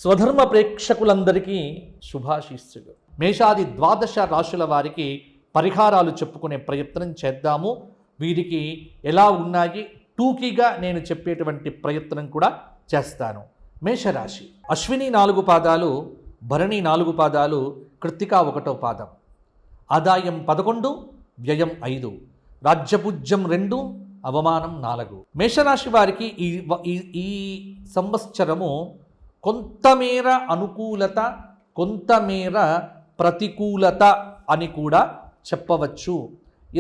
స్వధర్మ ప్రేక్షకులందరికీ శుభాశీస్సులు. మేషాది ద్వాదశ రాశుల వారికి పరిహారాలు చెప్పుకునే ప్రయత్నం చేద్దాము. వీరికి ఎలా ఉన్నాయి టూకీగా నేను చెప్పేటువంటి ప్రయత్నం కూడా చేస్తాను. మేషరాశి అశ్విని 4 పాదాలు, భరణి 4 పాదాలు, కృత్తిక 1వ పాదం. ఆదాయం 11, వ్యయం 5, రాజ్యపూజ్యం 2, అవమానం 4. మేషరాశి వారికి ఈ సంవత్సరము కొంతమేర అనుకూలత, కొంతమేర ప్రతికూలత అని కూడా చెప్పవచ్చు.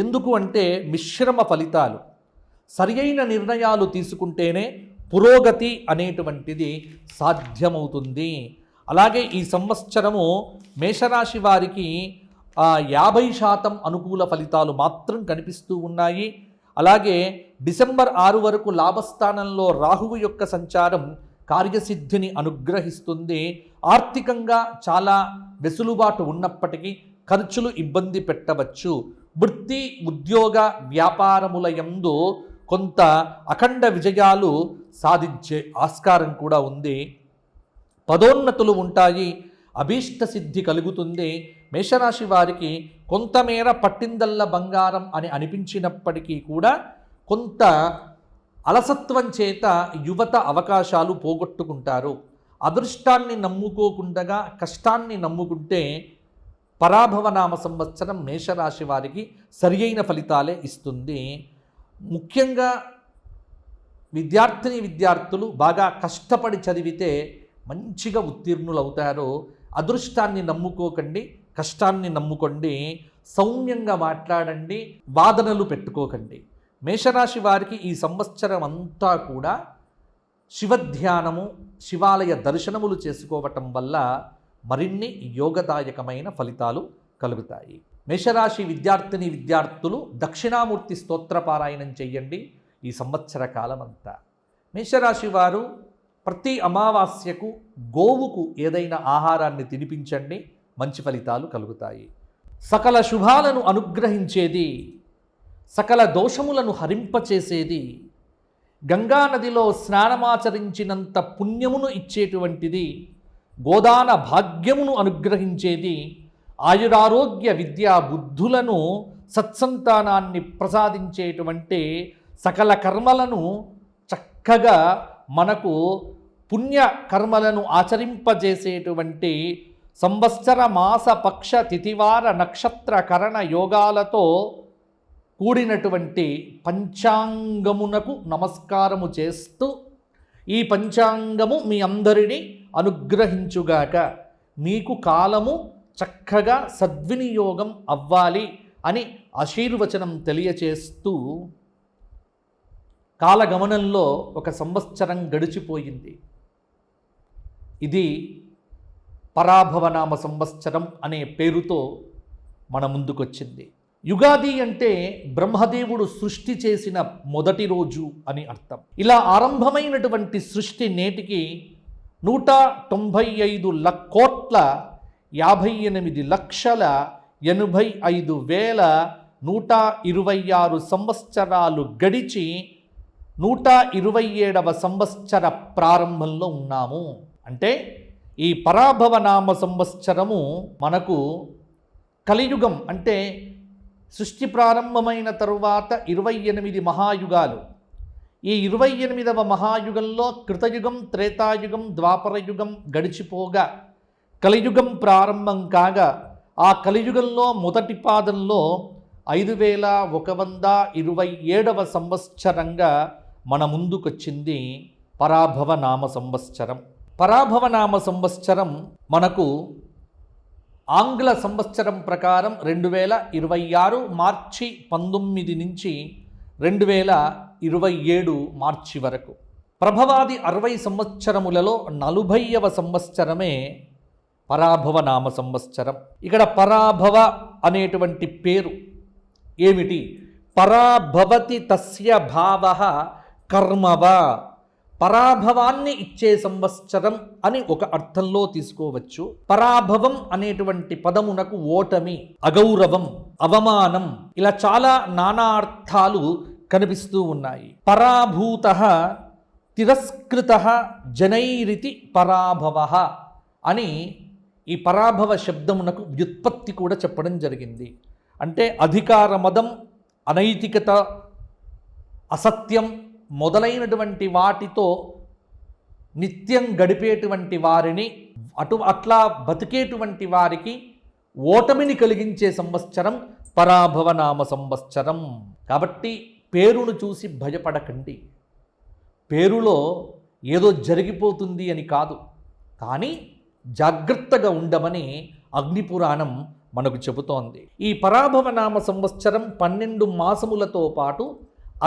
ఎందుకు అంటే మిశ్రమ ఫలితాలు. సరియైన నిర్ణయాలు తీసుకుంటేనే పురోగతి అనేటువంటిది సాధ్యమవుతుంది. అలాగే ఈ సంవత్సరము మేషరాశి వారికి 50% అనుకూల ఫలితాలు మాత్రం కనిపిస్తూ ఉన్నాయి. అలాగే డిసెంబర్ 6 వరకు లాభస్థానంలో రాహువు యొక్క సంచారం కార్యసిద్ధిని అనుగ్రహిస్తుంది. ఆర్థికంగా చాలా వెసులుబాటు ఉన్నప్పటికీ ఖర్చులు ఇబ్బంది పెట్టవచ్చు. వృత్తి, ఉద్యోగ, వ్యాపారముల యందు కొంత అఖండ విజయాలు సాధించే ఆస్కారం కూడా ఉంది. పదోన్నతులు ఉంటాయి, అభీష్ట సిద్ధి కలుగుతుంది. మేషరాశి వారికి కొంతమేర పట్టిందల్ల బంగారం అని అనిపించినప్పటికీ కూడా కొంత అలసత్వం చేత యువత అవకాశాలు పోగొట్టుకుంటారు. అదృష్టాన్ని నమ్ముకోకుండా కష్టాన్ని నమ్ముకుంటే పరాభవనామ సంవత్సరం మేషరాశి వారికి సరియైన ఫలితాలే ఇస్తుంది. ముఖ్యంగా విద్యార్థులు బాగా కష్టపడి చదివితే మంచిగా ఉత్తీర్ణులవుతారు. అదృష్టాన్ని నమ్ముకోకండి, కష్టాన్ని నమ్ముకోండి. సౌమ్యంగా మాట్లాడండి, వాదనలు పెట్టుకోకండి. మేషరాశి వారికి ఈ సంవత్సరం అంతా కూడా శివధ్యానము, శివాలయ దర్శనములు చేసుకోవటం వల్ల మరిన్ని యోగదాయకమైన ఫలితాలు కలుగుతాయి. మేషరాశి విద్యార్థులు దక్షిణామూర్తి స్తోత్రపారాయణం చెయ్యండి ఈ సంవత్సర కాలమంతా. మేషరాశి వారు ప్రతి అమావాస్యకు గోవుకు ఏదైనా ఆహారాన్ని తినిపించండి, మంచి ఫలితాలు కలుగుతాయి. సకల శుభాలను అనుగ్రహించేది, సకల దోషములను హరింపచేసేది, గంగానదిలో స్నానమాచరించినంత పుణ్యమును ఇచ్చేటువంటిది, గోదాన భాగ్యమును అనుగ్రహించేది, ఆయురారోగ్య విద్యా బుద్ధులను సత్సంతానాన్ని ప్రసాదించేటువంటి, సకల కర్మలను చక్కగా మనకు పుణ్య కర్మలను ఆచరింపజేసేటువంటి, సంవత్సర మాస పక్ష తిథివార నక్షత్ర కరణ యోగాలతో కూడినటువంటి పంచాంగమునకు నమస్కారము చేస్తూ, ఈ పంచాంగము మీ అందరినీ అనుగ్రహించుగాక, మీకు కాలము చక్కగా సద్వినియోగం అవ్వాలి అని ఆశీర్వచనం తెలియచేస్తూ, కాలగమనంలో ఒక సంవత్సరం గడిచిపోయింది. ఇది పరాభవనామ సంవత్సరం అనే పేరుతో మన ముందుకొచ్చింది. యుగాది అంటే బ్రహ్మదేవుడు సృష్టి చేసిన మొదటి రోజు అని అర్థం. ఇలా ఆరంభమైనటువంటి సృష్టి నేటికి 198,85,85,126 సంవత్సరాలు గడిచి 127వ సంవత్సర ప్రారంభంలో ఉన్నాము. అంటే ఈ పరాభవనామ సంవత్సరము మనకు కలియుగం, అంటే సృష్టి ప్రారంభమైన తరువాత 28 మహాయుగాలు. ఈ 28వ మహాయుగంలో కృతయుగం, త్రేతాయుగం, ద్వాపరయుగం గడిచిపోగా కలియుగం ప్రారంభం కాగా, ఆ కలియుగంలో మొదటి పాదంలో 5127వ సంవత్సరంగా మన ముందుకొచ్చింది పరాభవనామ సంవత్సరం. పరాభవనామ సంవత్సరం మనకు ఆంగ్ల సంవత్సరం ప్రకారం 2026 మార్చి 19 నుంచి 2027 మార్చి వరకు. ప్రభవాది 60 సంవత్సరములలో 40వ సంవత్సరమే పరాభవనామ సంవత్సరం. ఇక్కడ పరాభవ అనేటువంటి పేరు ఏమిటి? పరాభవతి తస్య భావః కర్మవ, పరాభవాన్ని ఇచ్చే సంవత్సరం అని ఒక అర్థంలో తీసుకోవచ్చు. పరాభవం అనేటువంటి పదమునకు ఓటమి, అగౌరవం, అవమానం, ఇలా చాలా నానా అర్థాలు కనిపిస్తూ ఉన్నాయి. పరాభూతః తిరస్కృత జనైరితి పరాభవ అని ఈ పరాభవ శబ్దమునకు వ్యుత్పత్తి కూడా చెప్పడం జరిగింది. అంటే అధికార మదం, అనైతికత, అసత్యం మొదలైనటువంటి వాటితో నిత్యం గడిపేటువంటి వారిని అట్లా బతికేటువంటి వారికి ఓటమిని కలిగించే సంవత్సరం పరాభవనామ సంవత్సరం. కాబట్టి పేరును చూసి భయపడకండి. పేరులో ఏదో జరిగిపోతుంది అని కాదు, కానీ జాగ్రత్తగా ఉండమని అగ్నిపురాణం మనకు చెబుతోంది. ఈ పరాభవనామ సంవత్సరం 12 మాసములతో పాటు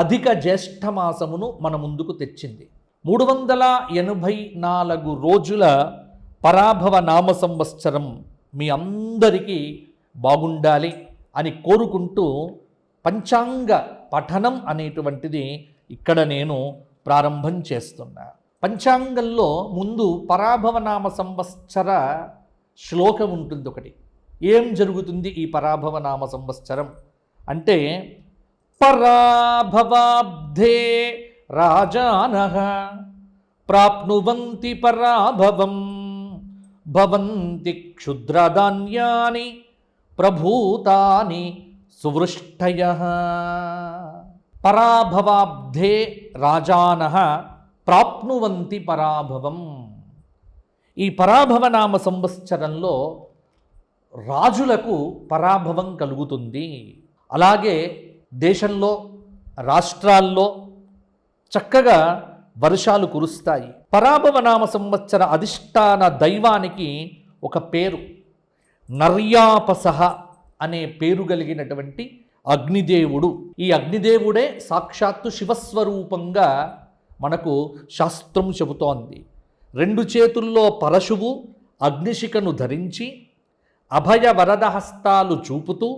అధిక జ్యేష్ఠ మాసమును మన ముందుకు తెచ్చింది. 384 రోజుల పరాభవ నామ సంవత్సరం మీ అందరికీ బాగుండాలి అని కోరుకుంటూ పంచాంగ పఠనం అనేటువంటిది ఇక్కడ నేను ప్రారంభం చేస్తున్నా. పంచాంగంలో ముందు పరాభవ నామ సంవత్సర శ్లోకం ఉంటుంది ఒకటి. ఏం జరుగుతుంది ఈ పరాభవ నామ సంవత్సరం అంటే, పరాభవాబ్ధే రాజానః ప్రాప్నువంతి పరాభవం భవంతి క్షుద్రధాన్యాని ప్రభూతాని సువృష్టయః. పరాభవాబ్ధే రాజానః ప్రాప్నువంతి పరాభవం. ఈ పరాభవనామ సంవత్సరంలో రాజులకు పరాభవం కలుగుతుంది. అలాగే దేశంలో, రాష్ట్రాల్లో చక్కగా వర్షాలు కురుస్తాయి. పరాభవనామ సంవత్సర అధిష్టాన దైవానికి ఒక పేరు, నర్యాపసహ అనే పేరు కలిగినటువంటి అగ్నిదేవుడు. ఈ అగ్నిదేవుడే సాక్షాత్తు శివస్వరూపంగా మనకు శాస్త్రం చెబుతోంది. 2 చేతుల్లో పరశువు అగ్నిశిఖను ధరించి అభయ వరదహస్తాలు చూపుతూ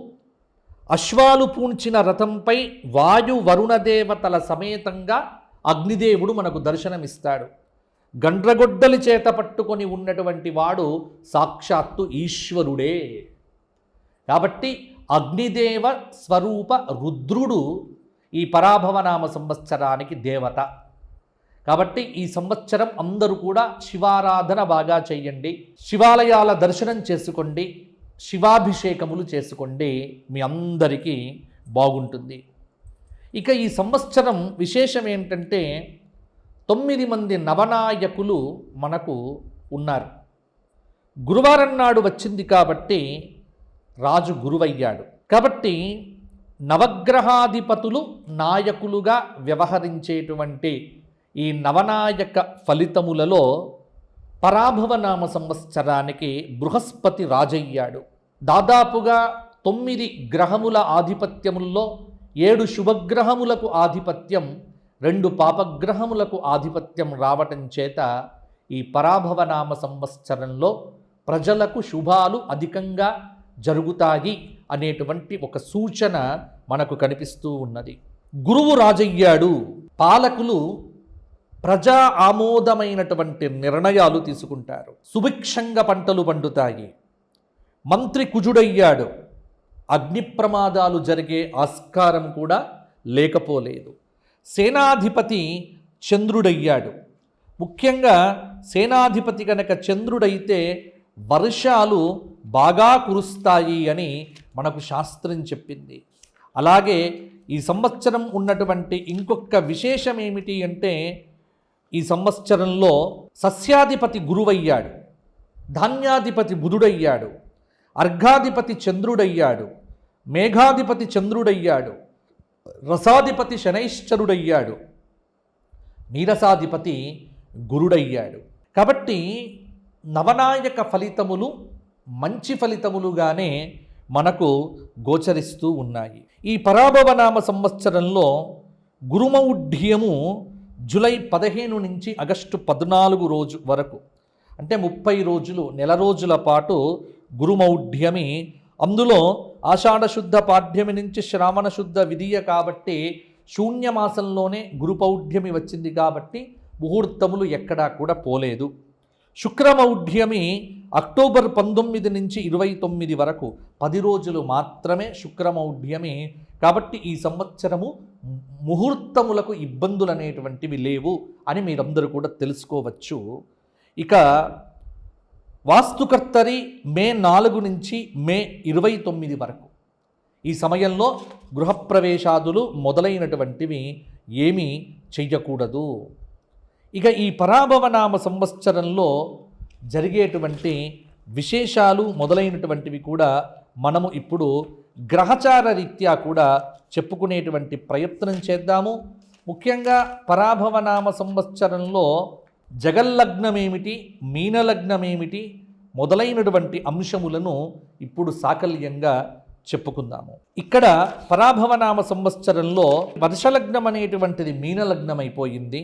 అశ్వాలు పూడ్చిన రథంపై వాయు వరుణదేవతల సమేతంగా అగ్నిదేవుడు మనకు దర్శనమిస్తాడు. గండ్రగొడ్డలి చేత పట్టుకొని ఉన్నటువంటి వాడు సాక్షాత్తు ఈశ్వరుడే. కాబట్టి అగ్నిదేవ స్వరూప రుద్రుడు ఈ పరాభవనామ సంవత్సరానికి దేవత. కాబట్టి ఈ సంవత్సరం అందరూ కూడా శివారాధన బాగా చేయండి, శివాలయాల దర్శనం చేసుకోండి, శివాభిషేకములు చేసుకోండి, మీ అందరికీ బాగుంటుంది. ఇక ఈ సంవత్సరం విశేషం ఏంటంటే 9 మంది నవనాయకులు మనకు ఉన్నారు. గురువారం నాడు వచ్చింది కాబట్టి రాజు గురువయ్యాడు. కాబట్టి నవగ్రహాధిపతులు నాయకులుగా వ్యవహరించేటువంటి ఈ నవనాయక ఫలితములలో పరాభవనామ సంవత్సరానికి బృహస్పతి రాజయ్యాడు. దాదాపుగా 9 గ్రహముల ఆధిపత్యముల్లో 7 శుభగ్రహములకు ఆధిపత్యం, 2 పాపగ్రహములకు ఆధిపత్యం రావటం చేత ఈ పరాభవనామ సంవత్సరంలో ప్రజలకు శుభాలు అధికంగా జరుగుతాయి అనేటువంటి ఒక సూచన మనకు కనిపిస్తూ ఉన్నది. గురువు రాజయ్యాడు. పాలకులు ప్రజా ఆమోదమైనటువంటి నిర్ణయాలు తీసుకుంటారు. సుభిక్షంగా పంటలు పండుతాయి. మంత్రి కుజుడయ్యాడు. అగ్ని ప్రమాదాలు జరిగే ఆస్కారం కూడా లేకపోలేదు. సేనాధిపతి చంద్రుడయ్యాడు. ముఖ్యంగా సేనాధిపతి కనుక చంద్రుడైతే వర్షాలు బాగా కురుస్తాయి అని మనకు శాస్త్రం చెప్పింది. అలాగే ఈ సంవత్సరం ఉన్నటువంటి ఇంకొక విశేషం ఏమిటి అంటే, ఈ సంవత్సరంలో సస్యాధిపతి గురువయ్యాడు, ధాన్యాధిపతి బుధుడయ్యాడు, అర్ఘాధిపతి చంద్రుడయ్యాడు, మేఘాధిపతి చంద్రుడయ్యాడు, రసాధిపతి శనైశ్చరుడయ్యాడు, నీరసాధిపతి గురుడయ్యాడు. కాబట్టి నవనాయక ఫలితములు మంచి ఫలితములుగానే మనకు గోచరిస్తూ ఉన్నాయి. ఈ పరాభవనామ సంవత్సరంలో గురుమౌఢ్యము జూలై 15 నుంచి ఆగస్టు 14 రోజు వరకు, అంటే 30 రోజులు, నెల రోజుల పాటు గురుమౌఢ్యమి. అందులో ఆషాఢశుద్ధ పాడ్యమి నుంచి శ్రావణ శుద్ధ విధియ కాబట్టి శూన్యమాసంలోనే గురుపౌఢ్యమి వచ్చింది కాబట్టి ముహూర్తములు ఎక్కడా కూడా పోలేదు. శుక్రమౌఢ్యమి అక్టోబర్ 19 నుంచి 29 వరకు 10 రోజులు మాత్రమే శుక్రమౌఢ్యమి. కాబట్టి ఈ సంవత్సరము ముహూర్తములకు ఇబ్బందులు అనేటువంటివి లేవు అని మీరందరూ కూడా తెలుసుకోవచ్చు. ఇక వాస్తుకర్తరి మే 4 నుంచి మే 29 వరకు ఈ సమయంలో గృహప్రవేశాదులు మొదలైనటువంటివి ఏమీ చెయ్యకూడదు. ఇక ఈ పరాభవనామ సంవత్సరంలో జరిగేటువంటి విశేషాలు మొదలైనటువంటివి కూడా మనము ఇప్పుడు గ్రహచార రీత్యా కూడా చెప్పుకునేటువంటి ప్రయత్నం చేద్దాము. ముఖ్యంగా పరాభవనామ సంవత్సరంలో జగల్లగ్నమేమిటి, మీనలగ్నమేమిటి మొదలైనటువంటి అంశములను ఇప్పుడు సాకల్యంగా చెప్పుకుందాము. ఇక్కడ పరాభవనామ సంవత్సరంలో వర్షలగ్నం అనేటువంటిది మీనలగ్నం అయిపోయింది,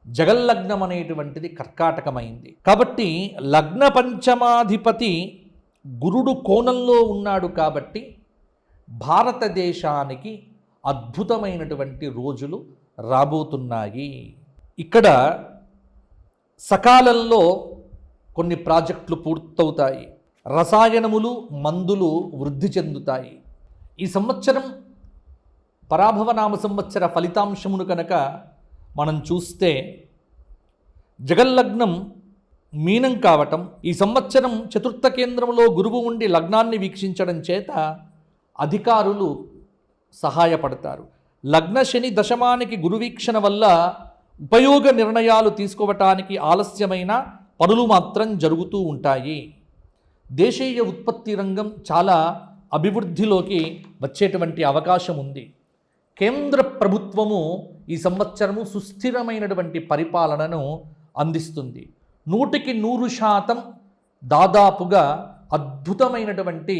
జగల్లగ్నం అనేటువంటిది కర్కాటకమైంది. కాబట్టి లగ్న పంచమాధిపతి గురుడు కోణంలో ఉన్నాడు. కాబట్టి భారతదేశానికి అద్భుతమైనటువంటి రోజులు రాబోతున్నాయి. ఇక్కడ సకాలంలో కొన్ని ప్రాజెక్టులు పూర్తవుతాయి, రసాయనములు మందులు వృద్ధి చెందుతాయి. ఈ సంవత్సరం పరాభవనామ సంవత్సర ఫలితాంశమును కనుక మనం చూస్తే జగల్లగ్నం మీనం కావటం, ఈ సంవత్సరం చతుర్థ కేంద్రంలో గురువు ఉండి లగ్నాన్ని వీక్షించడం చేత అధికారులు సహాయపడతారు. లగ్న శని దశమానికి గురువీక్షణ వల్ల ఉపయోగ నిర్ణయాలు తీసుకోవటానికి ఆలస్యమైన పనులు మాత్రం జరుగుతూ ఉంటాయి. దేశీయ ఉత్పత్తి రంగం చాలా అభివృద్ధిలోకి వచ్చేటువంటి అవకాశం ఉంది. కేంద్ర ప్రభుత్వము ఈ సంవత్సరము సుస్థిరమైనటువంటి పరిపాలనను అందిస్తుంది. 100% దాదాపుగా అద్భుతమైనటువంటి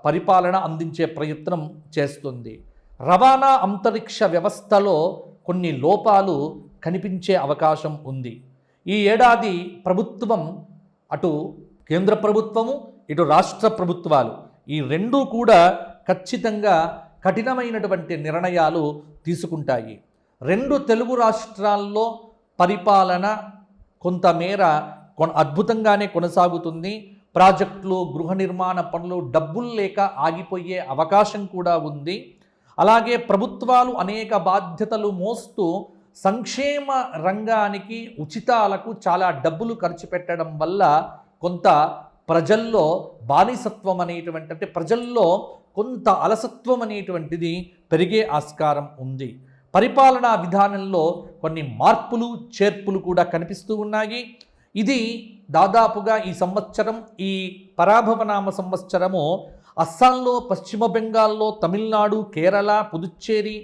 పరిపాలన అందించే ప్రయత్నం చేస్తుంది. రవాణా అంతరిక్ష వ్యవస్థలో కొన్ని లోపాలు కనిపించే అవకాశం ఉంది. ఈ ఏడాది ప్రభుత్వం, అటు కేంద్ర ప్రభుత్వము ఇటు రాష్ట్ర ప్రభుత్వాలు ఈ రెండూ కూడా ఖచ్చితంగా కఠినమైనటువంటి నిర్ణయాలు తీసుకుంటాయి. 2 తెలుగు రాష్ట్రాల్లో పరిపాలన కొంతమేర అద్భుతంగానే కొనసాగుతుంది. ప్రాజెక్టులు, గృహ నిర్మాణ పనులు డబ్బులు లేక ఆగిపోయే అవకాశం కూడా ఉంది. అలాగే ప్రభుత్వాలు అనేక బాధ్యతలు మోస్తూ సంక్షేమ రంగానికి ఉచితాలకు చాలా డబ్బులు ఖర్చు పెట్టడం వల్ల కొంత ప్రజల్లో బానిసత్వం అనేటువంటి, అంటే ప్రజల్లో కొంత అలసత్వం అనేటువంటిది పెరిగే ఆస్కారం ఉంది. పరిపాలనా విధానంలో కొన్ని మార్పులు చేర్పులు కూడా కనిపిస్తూ ఉన్నాయి. ఇది దాదాపుగా ఈ సంవత్సరం, ఈ పరాభవనామ సంవత్సరము అస్సాంలో, పశ్చిమ బెంగాల్లో, తమిళనాడు, కేరళ, పుదుచ్చేరి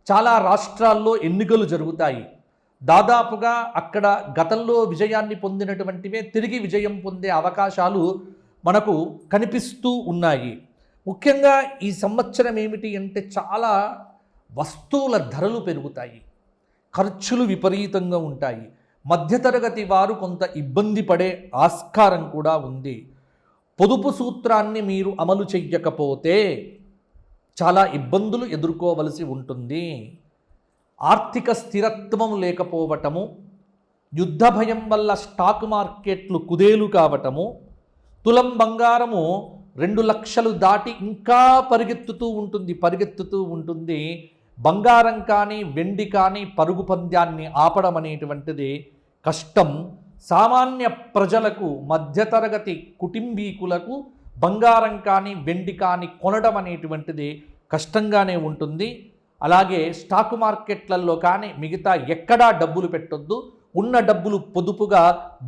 చాలా రాష్ట్రాల్లో ఎన్నికలు జరుగుతాయి. దాదాపుగా అక్కడ గతంలో విజయాన్ని పొందినటువంటివే తిరిగి విజయం పొందే అవకాశాలు మనకు కనిపిస్తూ ఉన్నాయి. ముఖ్యంగా ఈ సంవత్సరం ఏమిటి అంటే చాలా వస్తువుల ధరలు పెరుగుతాయి, ఖర్చులు విపరీతంగా ఉంటాయి. మధ్యతరగతి వారు కొంత ఇబ్బంది పడే ఆస్కారం కూడా ఉంది. పొదుపు సూత్రాన్ని మీరు అమలు చెయ్యకపోతే చాలా ఇబ్బందులు ఎదుర్కోవలసి ఉంటుంది. ఆర్థిక స్థిరత్వం లేకపోవటము, యుద్ధ భయం వల్ల స్టాక్ మార్కెట్లు కుదేలు కావటము, తులం బంగారము 2 లక్షలు దాటి ఇంకా పరిగెత్తుతూ ఉంటుంది. బంగారం కానీ వెండి కానీ పరుగు పంద్యాన్ని ఆపడం అనేటువంటిది కష్టం. సామాన్య ప్రజలకు, మధ్యతరగతి కుటుంబీకులకు బంగారం కానీ వెండి కానీ కొనడం అనేటువంటిది కష్టంగానే ఉంటుంది. అలాగే స్టాక్ మార్కెట్లలో కానీ మిగతా ఎక్కడా డబ్బులు పెట్టొద్దు. ఉన్న డబ్బులు పొదుపుగా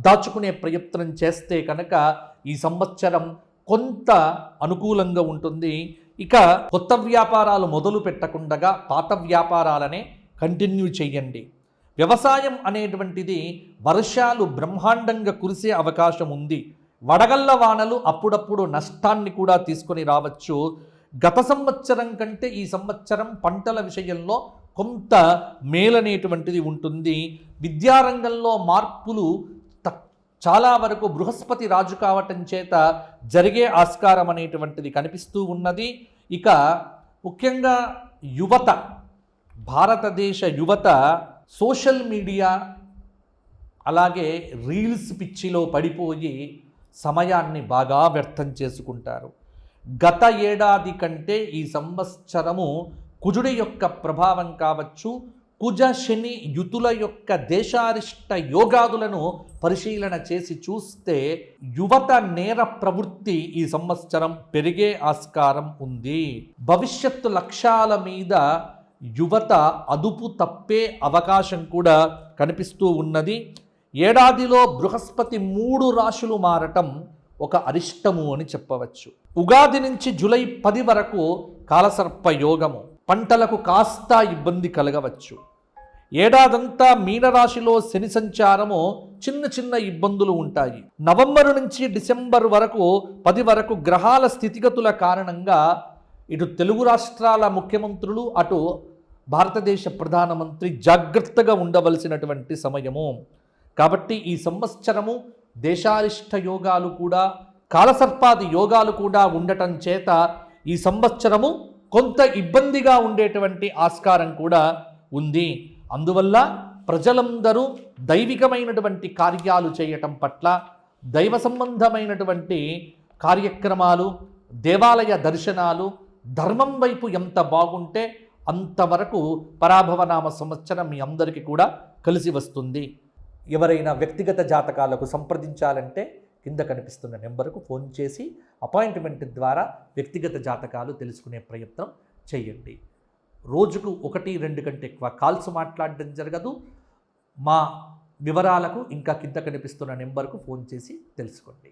దాచుకునే ప్రయత్నం చేస్తే కనుక ఈ సంవత్సరం కొంత అనుకూలంగా ఉంటుంది. ఇక కొత్త వ్యాపారాలు మొదలు పెట్టకుండా పాత వ్యాపారాలనే కంటిన్యూ చేయండి. వ్యవసాయం అనేటువంటిది వర్షాలు బ్రహ్మాండంగా కురిసే అవకాశం ఉంది. వడగళ్ల వానలు అప్పుడప్పుడు నష్టాన్ని కూడా తీసుకొని రావచ్చు. గత సంవత్సరం కంటే ఈ సంవత్సరం పంటల విషయంలో కొంత మేలనేటువంటిది ఉంటుంది. విద్యారంగంలో మార్పులు చాలా వరకు బృహస్పతి రాజు కావటం చేత జరిగే ఆస్కారం అనేటువంటిది కనిపిస్తూ ఉన్నది. ఇక ముఖ్యంగా యువత, భారతదేశ యువత సోషల్ మీడియా, అలాగే రీల్స్ పిచ్చిలో పడిపోయి సమయాన్ని బాగా వ్యర్థం చేసుకుంటారు. గత ఏడాది కంటే ఈ సంవత్సరము కుజుడి యొక్క ప్రభావం కావచ్చు, కుజ శని యుతుల యొక్క దేశారిష్ట యోగాదులను పరిశీలన చేసి చూస్తే యువత నేర ప్రవృత్తి ఈ సంవత్సరం పెరిగే ఆస్కారం ఉంది. భవిష్యత్తు లక్ష్యాల మీద యువత అదుపు తప్పే అవకాశం కూడా కనిపిస్తూ ఉన్నది. ఏడాదిలో బృహస్పతి 3 రాశులు మారటం ఒక అరిష్టము అని చెప్పవచ్చు. ఉగాది నుంచి జూలై 10 వరకు కాలసర్ప యోగము, పంటలకు కాస్త ఇబ్బంది కలగవచ్చు. ఏడాదంతా మీనరాశిలో శని సంచారము చిన్న చిన్న ఇబ్బందులు ఉంటాయి. నవంబరు నుంచి డిసెంబర్ వరకు 10 వరకు గ్రహాల స్థితిగతుల కారణంగా ఇటు తెలుగు రాష్ట్రాల ముఖ్యమంత్రులు, అటు భారతదేశ ప్రధానమంత్రి జాగ్రత్తగా ఉండవలసినటువంటి సమయము. కాబట్టి ఈ సంవత్సరము దేశారిష్ట యోగాలు కూడా, కాలసర్పాది యోగాలు కూడా ఉండటం చేత ఈ సంవత్సరము కొంత ఇబ్బందిగా ఉండేటువంటి ఆస్కారం కూడా ఉంది. అందువల్ల ప్రజలందరూ దైవికమైనటువంటి కార్యాలు చేయటం పట్ల, దైవ సంబంధమైనటువంటి కార్యక్రమాలు, దేవాలయ దర్శనాలు, ధర్మం వైపు ఎంత బాగుంటే అంతవరకు పరాభవనామ సంవత్సరం మీ అందరికీ కూడా కలిసి వస్తుంది. ఎవరైనా వ్యక్తిగత జాతకాలకు సంప్రదించాలంటే కింద కనిపిస్తున్న నెంబర్కు ఫోన్ చేసి అపాయింట్మెంట్ ద్వారా వ్యక్తిగత జాతకాలు తెలుసుకునే ప్రయత్నం చేయండి. రోజుకు 1-2 కంటే ఎక్కువ కాల్స్ మాట్లాడడం జరగదు. మా వివరాలకు ఇంకా కింద కనిపిస్తున్న నెంబర్కు ఫోన్ చేసి తెలుసుకోండి.